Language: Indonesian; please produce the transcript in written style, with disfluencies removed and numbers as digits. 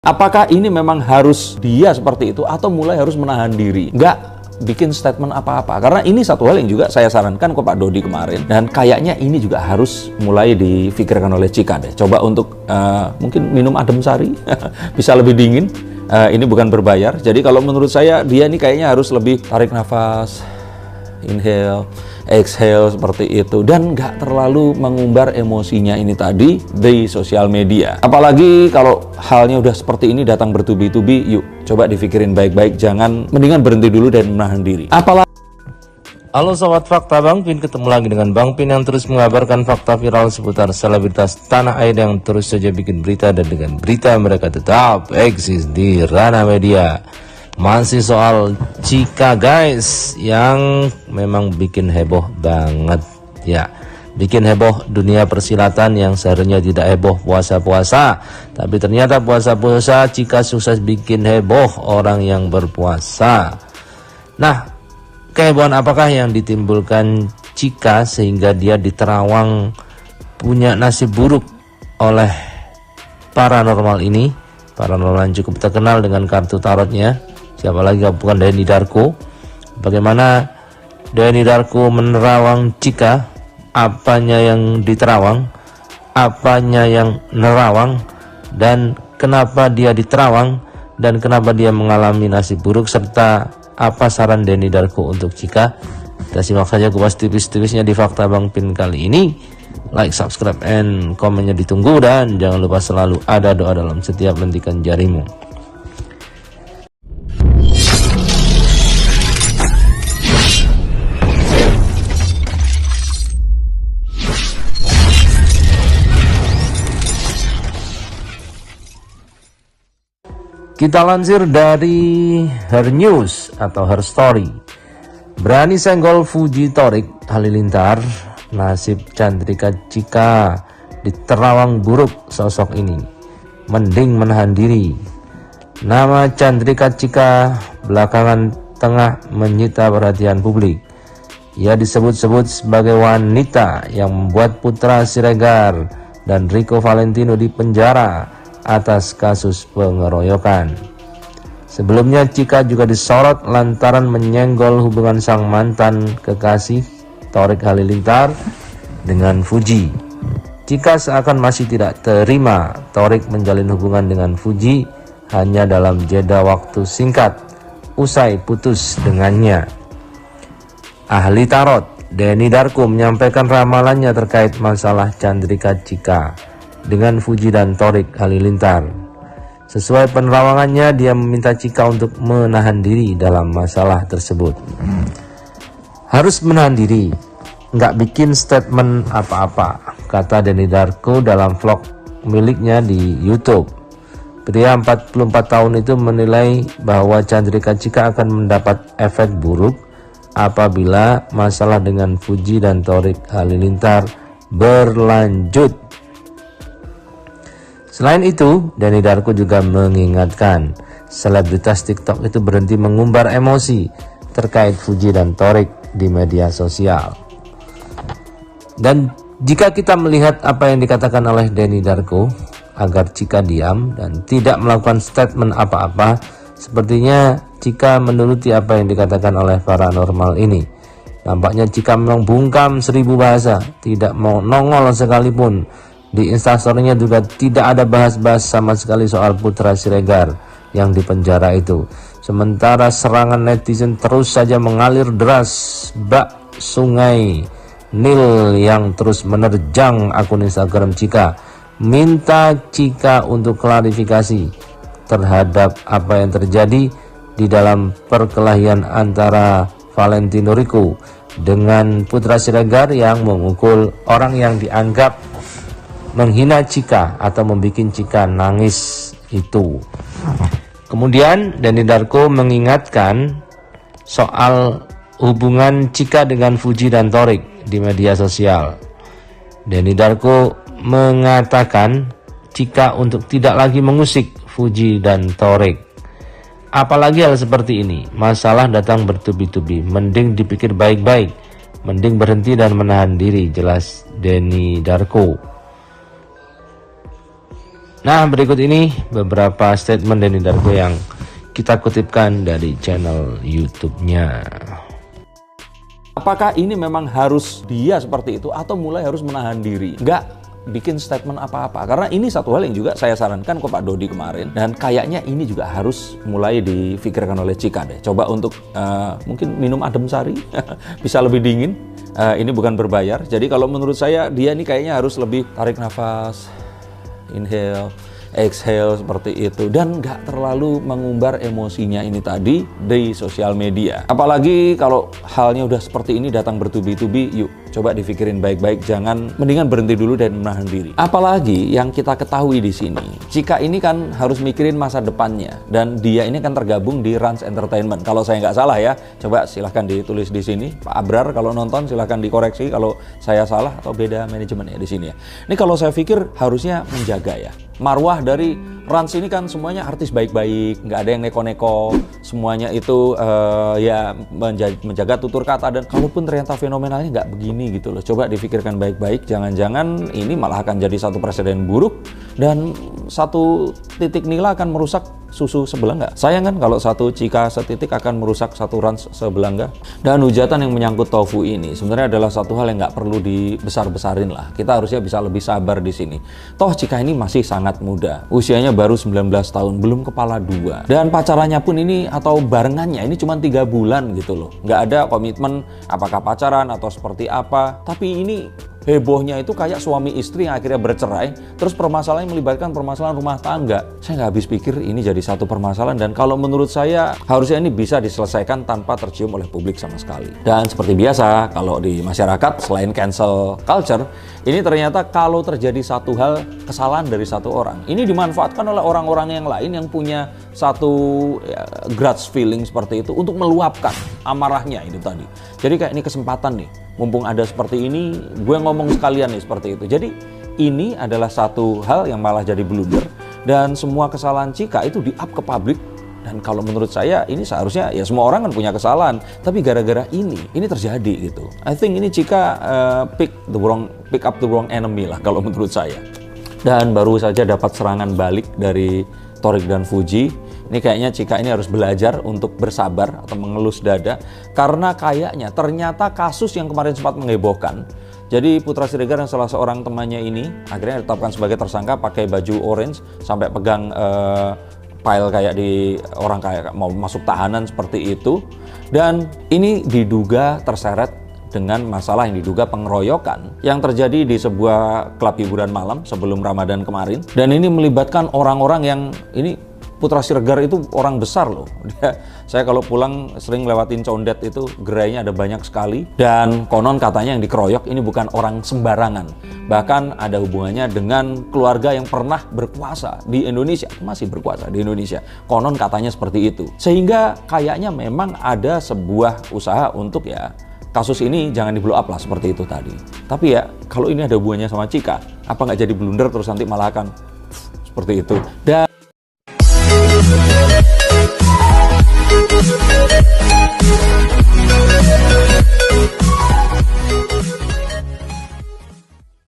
Apakah ini memang harus dia seperti itu atau mulai harus menahan diri? Nggak bikin statement apa-apa. Karena ini satu hal yang juga saya sarankan ke Pak Dodi kemarin. Dan kayaknya ini juga harus mulai difikirkan oleh Cika deh. Coba untuk mungkin minum adem sari, bisa lebih dingin. Ini bukan berbayar. Jadi kalau menurut saya dia ini kayaknya harus lebih tarik nafas, inhale, exhale seperti itu, dan nggak terlalu mengumbar emosinya ini tadi di sosial media. Apalagi kalau halnya udah seperti ini datang bertubi-tubi, yuk coba dipikirin baik-baik, jangan, mendingan berhenti dulu dan menahan diri. Halo Sobat Fakta, Bang Pin ketemu lagi dengan Bang Pin yang terus mengabarkan fakta viral seputar selebritas tanah air yang terus saja bikin berita, dan dengan berita mereka tetap eksis di ranah media. Masih soal Cika guys, yang memang bikin heboh banget ya. Bikin heboh dunia persilatan yang seharusnya tidak heboh puasa-puasa, tapi ternyata puasa-puasa Cika sukses bikin heboh orang yang berpuasa. Nah, kehebohan apakah yang ditimbulkan Cika sehingga dia di Terawang punya nasib buruk oleh paranormal ini? Paranormal yang cukup terkenal dengan kartu tarotnya. Siapa lagi bukan Denny Darko. Bagaimana Denny Darko menerawang Cika? Apanya yang diterawang? Apanya yang nerawang? Dan kenapa dia diterawang? Dan kenapa dia mengalami nasib buruk? Serta apa saran Denny Darko untuk Cika? Kita simak saja kupas tipis-tipisnya di Fakta Bang Pin kali ini. Like, subscribe, and komennya ditunggu. Dan jangan lupa selalu ada doa dalam setiap lentikan jarimu. Kita lansir dari Her News atau Her Story. Berani senggol Fuji Torik Halilintar, nasib Chandrika Cika di Terawang buruk sosok ini. Mending menahan diri. Nama Chandrika Cika belakangan tengah menyita perhatian publik. Ia disebut-sebut sebagai wanita yang membuat Putra Siregar dan Rico Valentino di penjara atas kasus pengeroyokan. Sebelumnya Cika juga disorot lantaran menyenggol hubungan sang mantan kekasih Torik Halilintar dengan Fuji. Cika seakan masih tidak terima Torik menjalin hubungan dengan Fuji hanya dalam jeda waktu singkat usai putus dengannya. Ahli tarot Denny Darko menyampaikan ramalannya terkait masalah Chandrika Cika dengan Fuji dan Torik Halilintar. Sesuai penerawangannya, dia meminta Cika untuk menahan diri dalam masalah tersebut. Harus menahan diri, nggak bikin statement apa-apa, kata Denny Darko dalam vlog miliknya di YouTube. Pria 44 tahun itu menilai bahwa Chandrika Cika akan mendapat efek buruk apabila masalah dengan Fuji dan Torik Halilintar berlanjut. Selain itu, Denny Darko juga mengingatkan selebritas TikTok itu berhenti mengumbar emosi terkait Fuji dan Torik di media sosial. Dan jika kita melihat apa yang dikatakan oleh Denny Darko agar Cika diam dan tidak melakukan statement apa-apa, sepertinya Cika menuruti apa yang dikatakan oleh paranormal ini. Nampaknya Cika membungkam 1000 bahasa, tidak mau nongol sekalipun. Di instastorynya juga tidak ada bahas-bahas sama sekali soal Putra Siregar yang dipenjara itu. Sementara serangan netizen terus saja mengalir deras bak sungai Nil yang terus menerjang akun Instagram Cika. Minta Cika untuk klarifikasi terhadap apa yang terjadi di dalam perkelahian antara Valentino Rico dengan Putra Siregar yang memukul orang yang dianggap menghina Cika atau membuat Cika nangis itu. Kemudian Denny Darko mengingatkan soal hubungan Cika dengan Fuji dan Torik di media sosial. Denny Darko mengatakan Cika untuk tidak lagi mengusik Fuji dan Torik. Apalagi hal seperti ini, masalah datang bertubi-tubi, mending dipikir baik-baik, mending berhenti dan menahan diri, jelas Denny Darko. Nah, berikut ini beberapa statement Denny Darko yang kita kutipkan dari channel YouTube-nya. Apakah ini memang harus dia seperti itu atau mulai harus menahan diri? Nggak bikin statement apa-apa. Karena ini satu hal yang juga saya sarankan ke Pak Dodi kemarin. Dan kayaknya ini juga harus mulai difikirkan oleh Cika deh. Coba untuk mungkin minum adem sari, bisa lebih dingin. Ini bukan berbayar. Jadi kalau menurut saya dia ini kayaknya harus lebih tarik nafas, inhale, exhale seperti itu, dan nggak terlalu mengumbar emosinya ini tadi di sosial media. Apalagi kalau halnya udah seperti ini datang bertubi-tubi, yuk coba dipikirin baik-baik, jangan, mendingan berhenti dulu dan menahan diri. Apalagi yang kita ketahui di sini, Cika ini kan harus mikirin masa depannya, dan dia ini kan tergabung di Rans Entertainment. Kalau saya nggak salah ya, coba silahkan ditulis di sini. Pak Abrar kalau nonton silahkan dikoreksi kalau saya salah atau beda manajemen ya di sini ya. Ini kalau saya pikir harusnya menjaga ya. Marwah dari Rans ini kan semuanya artis baik-baik, nggak ada yang neko-neko, semuanya itu ya menjaga tutur kata, dan kalaupun ternyata fenomenalnya nggak begini gitu loh, coba difikirkan baik-baik, jangan-jangan ini malah akan jadi satu presiden buruk dan satu titik nila akan merusak susu sebelah nggak? Sayang kan kalau satu Cika setitik akan merusak satu Rans sebelah nggak? Dan hujatan yang menyangkut tofu ini sebenarnya adalah satu hal yang nggak perlu dibesar-besarin lah. Kita harusnya bisa lebih sabar di sini. Toh Cika ini masih sangat muda, usianya baru 19 tahun, belum kepala dua. Dan pacarannya pun ini atau barengannya ini cuma 3 bulan gitu loh. Nggak ada komitmen apakah pacaran atau seperti apa. Tapi ini hebohnya itu kayak suami istri yang akhirnya bercerai, terus permasalahan melibatkan permasalahan rumah tangga. Saya nggak habis pikir ini jadi satu permasalahan, dan kalau menurut saya harusnya ini bisa diselesaikan tanpa tercium oleh publik sama sekali. Dan seperti biasa, kalau di masyarakat selain cancel culture, ini ternyata kalau terjadi satu hal kesalahan dari satu orang, ini dimanfaatkan oleh orang-orang yang lain yang punya satu grudge feeling seperti itu untuk meluapkan amarahnya itu tadi. Jadi kayak ini kesempatan nih, mumpung ada seperti ini, gue ngomong sekalian nih seperti itu. Jadi ini adalah satu hal yang malah jadi blunder, dan semua kesalahan Cika itu di-up ke publik. Dan kalau menurut saya ini seharusnya ya semua orang kan punya kesalahan, tapi gara-gara ini terjadi gitu. I think ini Cika pick up the wrong enemy lah kalau menurut saya. Dan baru saja dapat serangan balik dari Thorik dan Fuji. Ini kayaknya Cika ini harus belajar untuk bersabar atau mengelus dada, karena kayaknya ternyata kasus yang kemarin sempat menghebohkan. Jadi Putra Siregar yang salah seorang temannya ini akhirnya ditetapkan sebagai tersangka pakai baju orange sampai pegang file kayak di orang kayak mau masuk tahanan seperti itu. Dan ini diduga terseret dengan masalah yang diduga pengeroyokan yang terjadi di sebuah klub hiburan malam sebelum Ramadan kemarin. Dan ini melibatkan orang-orang yang ini Putra Siregar itu orang besar loh. Saya kalau pulang sering lewatin Condet itu, gerainya ada banyak sekali. Dan konon katanya yang dikeroyok ini bukan orang sembarangan. Bahkan ada hubungannya dengan keluarga yang pernah berkuasa di Indonesia. Masih berkuasa di Indonesia. Konon katanya seperti itu. Sehingga kayaknya memang ada sebuah usaha untuk ya kasus ini jangan di blow up lah seperti itu tadi. Tapi ya kalau ini ada hubungannya sama Cika, apa nggak jadi blunder terus nanti malah akan seperti itu. Dan